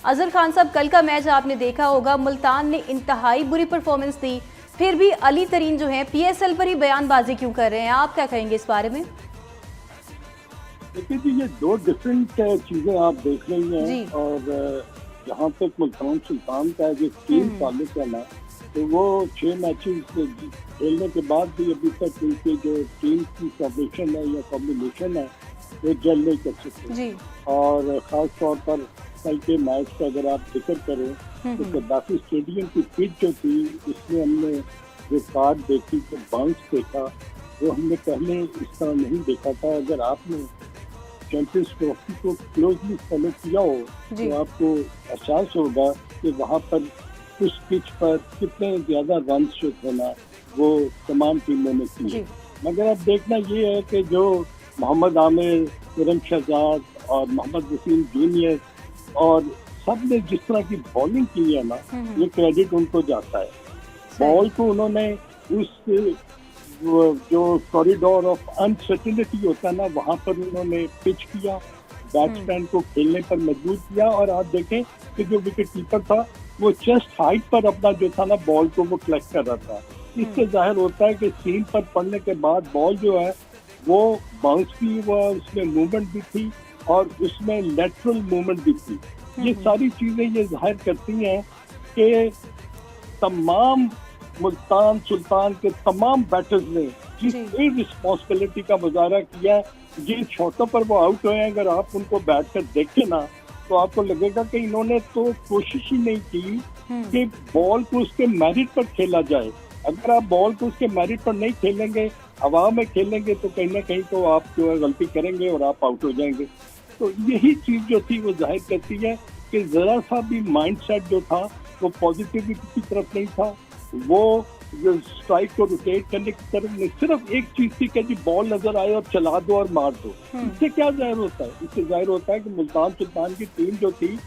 अजहर खान साहब, कल का मैच आपने देखा होगा, मुल्तान ने इंतहाई बुरी परफॉर्मेंस दी, फिर भी अली तरीन जो है पीएसएल पर ही बयानबाजी क्यों कर रहे हैं? आप क्या कहेंगे इस बारे में? देखिए जी, ये दो डिफरेंट चीजें आप देख रही हैं। और जहाँ तक मुल्तान सुल्तान का जो टीम ताल्लुक है ना, तो वो 6 मैचेस खेलने के बाद भी अभी तक उनकी जो टीम की फॉर्मेशन है या कॉम्बिनेशन है वो जल नहीं कर सकते। और ख़ास तौर पर कल के मैच का अगर आप जिक्र करें तो गद्दाफी स्टेडियम की पिच जो थी, उसमें हमने जो कार्ड देखी, जो बाउंस देखा, वो हमने पहले इस तरह नहीं देखा था। अगर आपने चैंपियंस ट्रॉफी को क्लोजली फॉलो किया हो तो आपको एहसास होगा कि वहाँ पर उस पिच पर कितने ज़्यादा रन जो थे ना वो तमाम टीमों ने किए। मगर अब देखना ये है कि जो मोहम्मद आमिर, इरम शहजाद और मोहम्मद वसीम जूनियर और सब ने जिस तरह की बॉलिंग की है ना, ये क्रेडिट उनको जाता है। बॉल को उन्होंने उस जो कॉरिडोर ऑफ अनसर्टेनिटी होता है ना, वहाँ पर उन्होंने पिच किया, बैट्समैन को खेलने पर मजबूर किया। और आप देखें कि जो विकेट कीपर था वो चेस्ट हाइट पर अपना जो था ना बॉल को वो कलेक्ट कर रहा था। इससे जाहिर होता है कि सीम पर पड़ने के बाद बॉल जो है वो बाउंस भी हुआ, उसमें मूवमेंट भी थी और उसमें लेटरल मूवमेंट भी थी। ये सारी चीजें ये जाहिर करती हैं कि तमाम मुल्तान सुल्तान के तमाम बैटर्स ने जिस रिस्पॉन्सिबिलिटी का मुजाहरा किया, जिन शॉटों पर वो आउट हुए हैं, अगर आप उनको बैठ कर देखें ना तो आपको लगेगा कि इन्होंने तो कोशिश ही नहीं की कि बॉल को उसके मेरिट पर खेला जाए। अगर आप बॉल को उसके मेरिट पर नहीं खेलेंगे, हवा में खेलेंगे, तो कहीं ना कहीं तो आप जो है गलती करेंगे और आप आउट हो जाएंगे। तो यही चीज जो थी वो जाहिर करती है कि जरा सा भी माइंडसेट जो था वो पॉजिटिविटी की तरफ नहीं था, वो स्ट्राइक को रोटेट करने की तरफ नहीं। सिर्फ एक चीज थी कि जी बॉल नजर आए और चला दो और मार दो। इससे क्या जाहिर होता है? इससे जाहिर होता है कि मुल्तान सुल्तान की टीम जो थी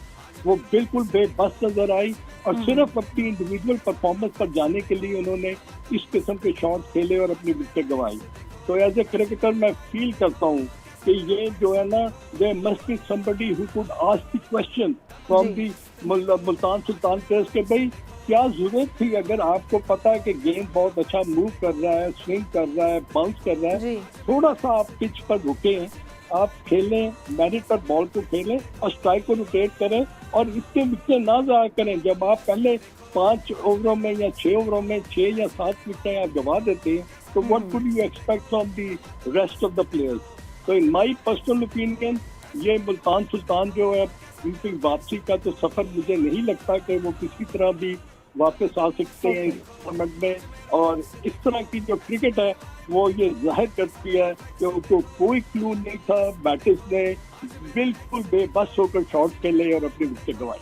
वो बिल्कुल बेबस नजर आई और सिर्फ अपनी इंडिविजुअल परफॉर्मेंस पर जाने के लिए उन्होंने इस किस्म के शॉट खेले और अपनी विकेट गंवाई। तो एज ए क्रिकेटर मैं फील करता हूँ कि ये जो है ना, there must be somebody who could ask the question from the Multan Sultan players के भाई क्या जरूरत थी? अगर आपको पता है कि गेम बहुत अच्छा मूव कर रहा है, स्विंग कर रहा है, बाउंस कर रहा है, थोड़ा सा आप पिच पर रुके, आप खेलें, मेरिट पर बॉल को खेलें और स्ट्राइक को रोटेट करें और इसके विकेट ना ज़ाया करें। जब आप पहले 5 ओवरों में या 6 ओवरों में 6 या 7 विकेट आप गंवा देते हैं तो what could you expect from the rest of the players? तो इन माई पर्सनल ओपिनियन ये मुल्तान सुल्तान जो है उनकी वापसी का तो सफर मुझे नहीं लगता कि वो किसी तरह भी वापस आ सकते हैं इस टूर्नामेंट में। और इस तरह की जो क्रिकेट है वो ये जाहिर करती है कि उनको कोई क्लू नहीं था, बैटर्स ने बिल्कुल बेबस होकर शॉट खेले और अपनी विकेट गंवाई।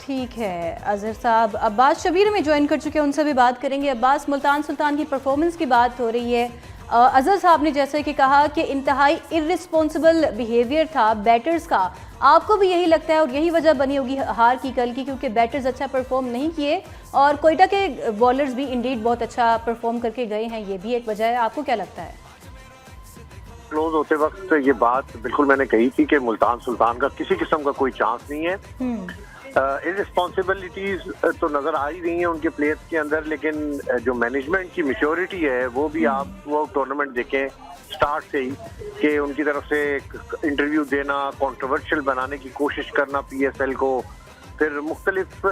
ठीक है अजहर साहब, अब्बास शबीर में ज्वाइन कर चुके हैं, उनसे भी बात करेंगे। अब्बास, मुल्तान सुल्तान की परफॉर्मेंस की बात हो रही है, अजहर साहब ने जैसे कि कहा कि इंतहाई इर्रिस्पॉन्सिबल बिहेवियर था बैटर्स का, आपको भी यही लगता है और यही वजह बनी होगी हार की कल की, क्योंकि बैटर्स अच्छा परफॉर्म नहीं किए और कोयटा के बॉलर्स भी इंडीड बहुत अच्छा परफॉर्म करके गए हैं, ये भी एक वजह है? आपको क्या लगता है? क्लोज होते वक्त ये बात बिल्कुल मैंने कही थी कि मुल्तान सुल्तान का किसी किस्म का कोई चांस नहीं है। इररिस्पॉन्सिबिलिटीज तो नजर आ ही रही हैं उनके प्लेयर्स के अंदर, लेकिन जो मैनेजमेंट की मैच्योरिटी है वो भी आप वो टूर्नामेंट देखें स्टार्ट से ही कि उनकी तरफ से इंटरव्यू देना, कंट्रोवर्शियल बनाने की कोशिश करना पीएसएल को, फिर मुख्तलिफ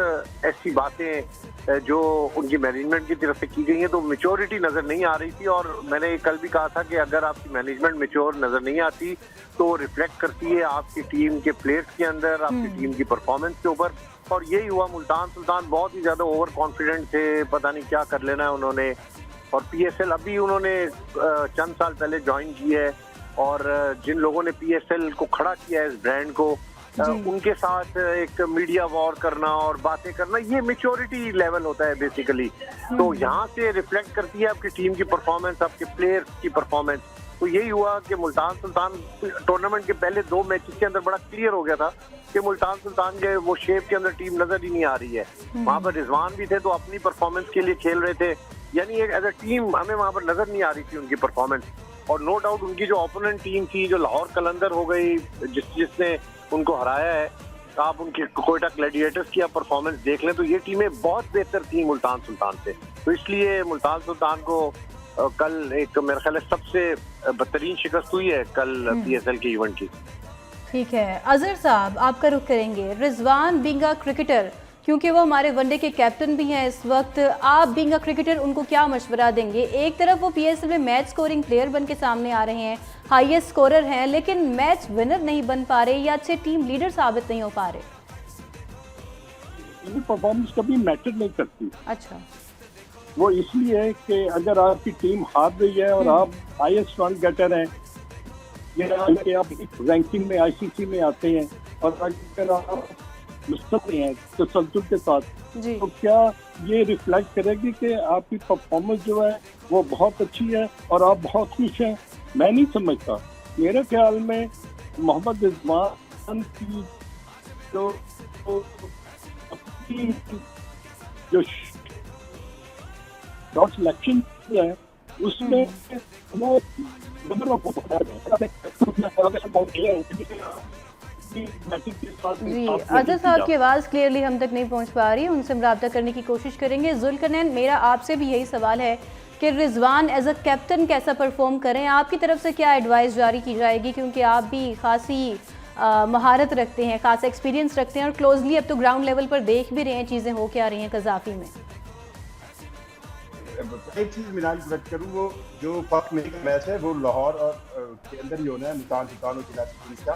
ऐसी बातें जो उनकी मैनेजमेंट की तरफ से की गई हैं, तो मैच्योरिटी नज़र नहीं आ रही थी। और मैंने कल भी कहा था कि अगर आपकी मैनेजमेंट मैच्योर नज़र नहीं आती तो रिफ्लेक्ट करती है आपकी टीम के प्लेयर्स के अंदर, आपकी टीम की परफॉर्मेंस के ऊपर। और यही हुआ, मुल्तान सुल्तान बहुत ही ज़्यादा ओवर कॉन्फिडेंट थे, पता नहीं क्या कर लेना है उन्होंने। और पीएसएल अभी उन्होंने चंद साल पहले ज्वाइन की है और जिन लोगों ने पीएसएल को खड़ा किया है इस ब्रांड को, उनके साथ एक मीडिया वॉर करना और बातें करना, ये मैच्योरिटी लेवल होता है बेसिकली। तो यहाँ से रिफ्लेक्ट करती है आपकी टीम की परफॉर्मेंस, आपके प्लेयर्स की परफॉर्मेंस। तो यही हुआ कि मुल्तान सुल्तान टूर्नामेंट के पहले 2 मैचेस के अंदर बड़ा क्लियर हो गया था कि मुल्तान सुल्तान के वो शेप के अंदर टीम नजर ही नहीं आ रही है। वहाँ पर रिजवान भी थे तो अपनी परफॉर्मेंस के लिए खेल रहे थे, यानी एक एज अ टीम हमें वहाँ पर नजर नहीं आ रही थी उनकी परफॉर्मेंस। और नो डाउट उनकी जो ओपोनेंट टीम थी, जो लाहौर कलंदर हो गई जिसने उनको हराया है, आप उनके कोयटा ग्लैडिएटर्स की आप परफॉर्मेंस देख लें तो ये टीमें बहुत बेहतर थी मुल्तान सुल्तान से। तो इसलिए मुल्तान सुल्तान को कल एक मेरे ख्याल है सबसे बदतरीन शिकस्त हुई है कल PSL के इवेंट की। ठीक है अजहर साहब, आपका रुख करेंगे रिजवान बिंगा क्रिकेटर, क्योंकि वो हमारे वनडे के कैप्टन भी हैं इस वक्त, आप बिंगा क्रिकेटर उनको क्या मशवरा देंगे? एक तरफ वो PSL में मैच स्कोरिंग प्लेयर बन के सामने आ रहे हैं, हाईएस्ट स्कोरर हैं, लेकिन मैच विनर नहीं बन पा रहे या अच्छे टीम लीडर साबित नहीं हो पा रहे। परफॉर्मेंस कभी मैटर नहीं करती। अच्छा, वो इसलिए है कि अगर आपकी टीम हार रही है और आप हाईएस्ट रन गेटर हैं या आप रैंकिंग में ICC में आते हैं और अगर आप मुस्तकिल हैं तसल्जुल के साथ, तो क्या ये रिफ्लेक्ट करेगी कि आपकी परफॉर्मेंस जो है वो बहुत अच्छी है और आप बहुत खुश हैं? मैं नहीं समझता। मेरे ख्याल में मोहम्मद रिजवान की जो शॉट सिलेक्शन है उसमें वो जी अजहर साहब की आवाज़ क्लियरली हम तक नहीं पहुंच पा रही, उनसे हम रब्ता करने की कोशिश करेंगे। जुल्करनैन, मेरा आपसे भी यही सवाल है कि रिजवान एज अ कैप्टन कैसा परफॉर्म करें, आपकी तरफ से क्या एडवाइस जारी की जाएगी? क्योंकि आप भी खासी महारत रखते हैं, खासा एक्सपीरियंस रखते हैं और क्लोजली अब तो ग्राउंड लेवल पर देख भी रहे हैं चीज़ें हो क्या रही हैं कज़ाफ़ी में। एक चीज़ मिनाल करेक्ट करूँ, वो जो फर्स्ट मई का मैच है वो लाहौर और के अंदर ही होना है, मुल्तान सुल्तान और कराची पुलिस का,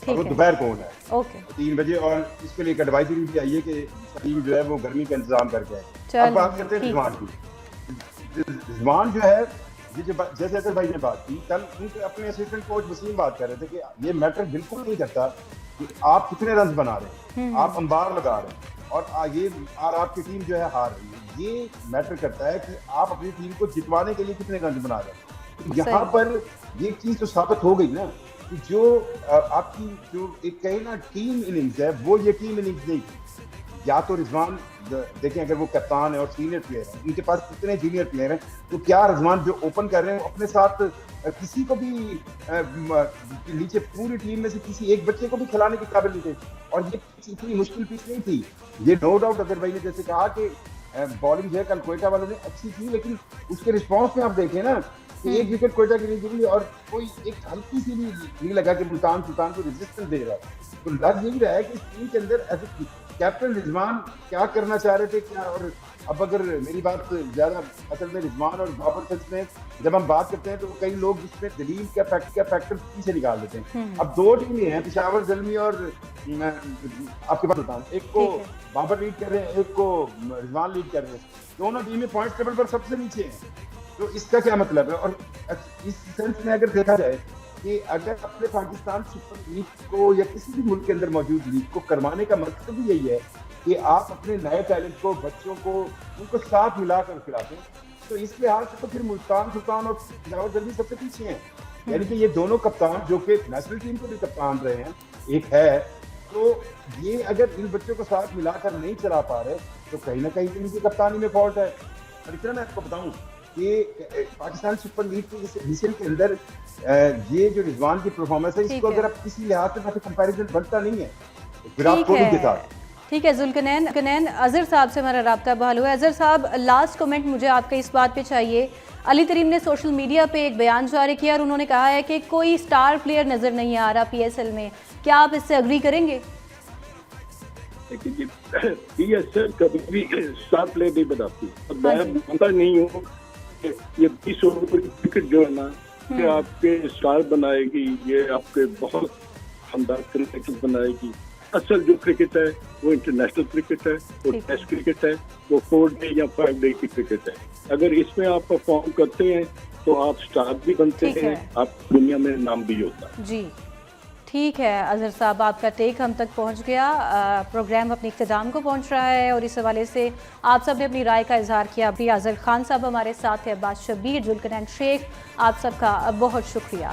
और वो दोपहर को होना है। ओके, 3 बजे। और इसके लिए एक एडवाइजरी भी आई है कि टीम जो है वो गर्मी का इंतजाम करके आए। अब बात करते हैं रिजवान की। रिजवान जो है ये जो जैसे अजहर भाई ने बात की, कल उनके अपने असिस्टेंट कोच वसीम बात कर रहे थे कि ये मैटर बिल्कुल नहीं करता कि आप कितने रन बना रहे हैं, आप अंबार लगा रहे हैं और आपकी टीम जो है हार रही है। ये मैटर करता है कि आप अपनी टीम को जितवाने के लिए कितने रन बना रहे हैं। यहाँ पर ये चीज तो साबित हो गई ना कि जो आपकी जो एक कहे ना टीम इनिंग्स है वो ये टीम इनिंग्स नहीं थी। या तो रिजवान देखें, अगर वो कप्तान है और सीनियर प्लेयर है, उनके पास कितने जूनियर प्लेयर हैं, तो क्या रिजवान जो ओपन कर रहे हैं अपने साथ किसी को भी नीचे पूरी टीम में से किसी एक बच्चे को भी खिलाने के काबिल नहीं थे। और ये इतनी मुश्किल पिच नहीं थी। ये नो डाउट अगर भाई ने जैसे कहा कि बॉलिंग जो है कल कोयटा वालों ने अच्छी थी, लेकिन उसके रिस्पॉन्स में आप देखें ना कि एक विकेट कोयटा के लिए गिरी और कोई एक हल्की सी भी नहीं लगा कि मुल्तान सुल्तान को रेजिस्टेंस दे रहा है। तो लग यही रहा है कि इस टीम के अंदर एज कैप्टन रिजवान क्या करना चाह रहे थे क्या। और अब अगर मेरी बात ज्यादा असल में रिजवान और बाबर सच में जब हम बात करते हैं तो कई लोग इसमें दलील का फैक्टर पीछे निकाल देते हैं। अब 2 टीमें हैं, पेशावर ज़ल्मी और आपके पास बताऊँ, एक को बाबर लीड कर रहे हैं, एक को रिजवान लीड कर रहे हैं। दोनों टीमें पॉइंट टेबल पर सबसे नीचे हैं। तो इसका क्या मतलब है? और इस सेंस में अगर देखा जाए कि अगर अपने पाकिस्तान सुपर लीग को या किसी भी मुल्क के अंदर मौजूद लीग को करवाने का मकसद भी यही है कि आप अपने नए टैलेंट को, बच्चों को, उनको साथ मिलाकर खिलाते हैं, तो इस लिहाज से तो फिर मुल्तान सुल्तान और पेशावर ज़ल्मी सबसे पीछे हैं। यानी कि ये दोनों कप्तान जो कि नेशनल टीम को भी कप्तान रहे हैं, एक है, तो ये अगर इन बच्चों को साथ मिलाकर नहीं चला पा रहे तो कहीं ना कहीं इनकी कप्तानी में फॉल्ट है। और इतना मैं आपको बताऊं कि पाकिस्तान सुपर लीग के एडिशन के अंदर ये जो रिजवान की परफॉर्मेंस है, इसको अगर आप किसी लिहाज से कंपैरिजन बनता नहीं है विराट कोहली के साथ। ठीक है जुल्करनैन, अजहर साहब से हमारा राब्ता बहाल हुआ है। अजहर साहब, लास्ट कमेंट मुझे आपका इस बात पे चाहिए। अली तरीम ने सोशल मीडिया पे एक बयान जारी किया और उन्होंने कहा है कि कोई स्टार प्लेयर नजर नहीं आ रहा PSL में, क्या आप इससे अग्री करेंगे? देखिए, PSL कभी भी स्टार प्लेयर नहीं बनाती और मैं मानता नहीं हूँ ये 20 ओवर की क्रिकेट जो है ना ये आपके स्टार बनाएगी, ये आपके बहुत शानदार क्रिकेटर बनाएगी। असल जो क्रिकेट है वो इंटरनेशनल क्रिकेट है, वो टेस्ट क्रिकेट है, वो 4 डे या 5 डे की क्रिकेट है। अगर इसमें आप परफॉर्म करते हैं तो आप स्टार भी बनते हैं, आप दुनिया में नाम भी होता है। जी ठीक है अजहर साहब, आपका टेक हम तक पहुंच गया। प्रोग्राम अपने इख्तिताम को पहुंच रहा है और इस हवाले से आप सब ने अपनी राय का इजहार किया। अभी अजहर खान साहब हमारे साथ हैं, अब्बास शब्बीर, जुल्करनैन शेख, आप सबका बहुत शुक्रिया।